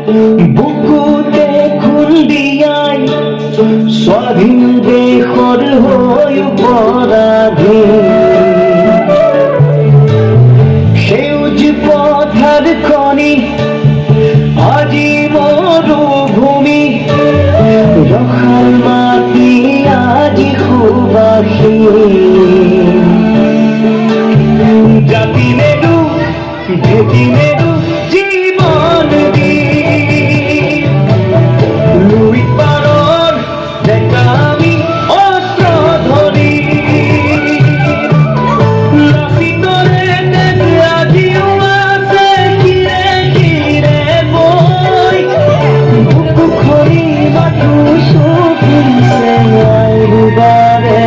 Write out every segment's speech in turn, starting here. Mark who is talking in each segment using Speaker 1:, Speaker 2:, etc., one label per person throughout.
Speaker 1: বুকুতে খুন্দিয়াই স্বাধীন দেশৰ হৈ পৰাধীন সেউজ পথাৰ খনি আজি মৰুভূমি ৰসাল মাটি আজি সুবাসীন জাতি মেৰু ভেটি মেৰু জীৱন দি লুই পাৰৰ ডেকা আমি অস্ত্ৰ ধৰি লাচিতৰে তেজ আজিও আছে শিৰে শিৰে বৈ বুকু খৰি মাথো চকুৰিছে ৰুবাৰে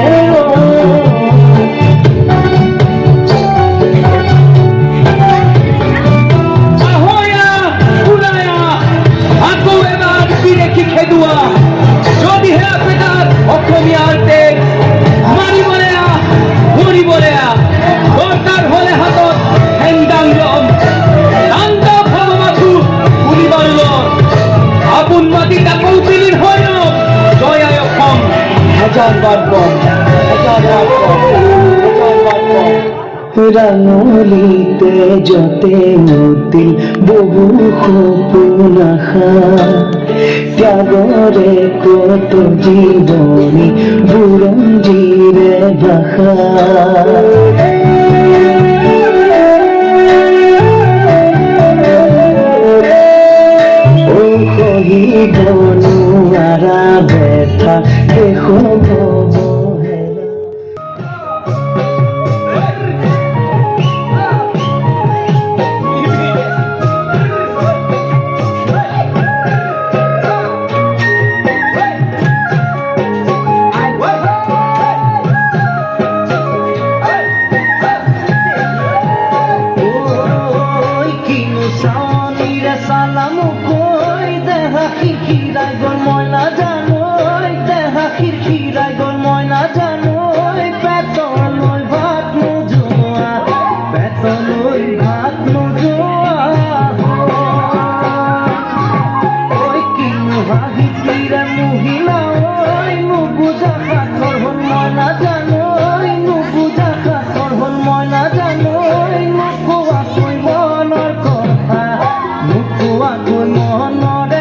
Speaker 1: যদিহে আপোনাৰ অসমীয়াৰ তেজ মাৰিবলে মৰিবলে দৰকাৰ হলে হাতত হেংদাং লম শান্ত ভাৱমাথো শুনিবাৰ লম আপোন মাটিত আকৌ তিলিৰ হৈ জয় আই অসম হাজাৰবাৰ কম হাজাৰবাৰ কম হাজাৰবাৰ কম ৰাঙলিতে যতে মুতিল বহু সপোন আশা ত্যাগৰে কত জীৱনী বুৰঞ্জীৰে ভাষা ও শহীদ নোৱাৰা ব্যথা দেশ খিৰখিৰাই গ'ল মই নাজানো দেহা খিৰখিৰাই গ'ল মই নাজানো পেটলৈ ভাত নোযোৱা পেটলৈ ভাত নোযোৱা ঐ কিনো হাঁহিছিলে মহিলা ঐ নুবুজা সাঁথৰ হ'ল মই নাজানো নুবুজা সাঁথৰ হ'ল মই নাজানো নোকোৱাকৈ মনৰ কথা নোকোৱাকৈ মনৰে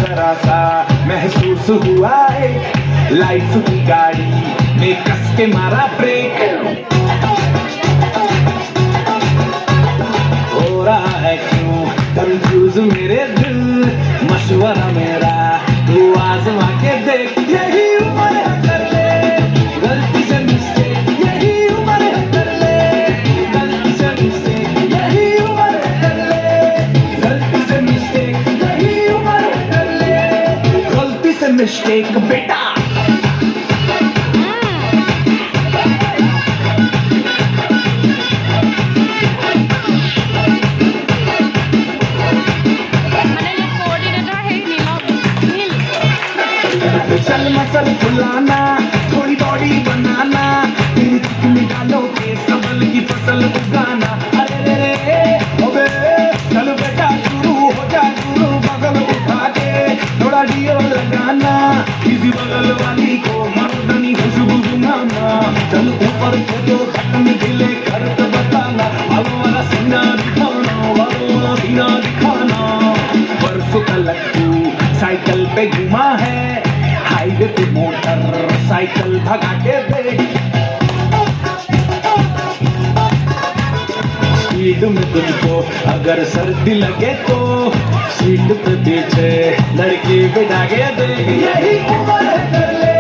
Speaker 2: जरा सा महसूस हुआ है लाइफ की गाड़ी में कस के मारा ब्रेक हो रहा है क्यों कंफ्यूज मेरे दिल मशवरा मेरा तू आजमा के देख यही उम्र है कर ले गलती से मिस्टेक यही उम्र है कर ले गलती से मिस्टेक यही उम्र है कर ले गलती से मिस्टेक यही उम्र है कर ले गलती से मिस्टेक बेटा चल मसल फुलाना थोड़ी बॉडी बनाना तेरी चिकनी डालो के सबल की फसल उगाना अरे रे रे ओबे चल बेटा शुरू हो जा शुरू बगल उठा के थोड़ा डियो लगा भगा के देख स्पीड में तुझको अगर सर्दी लगे तो सीट पे पीछे लड़की बिठा के देख यही उम्र है कर ले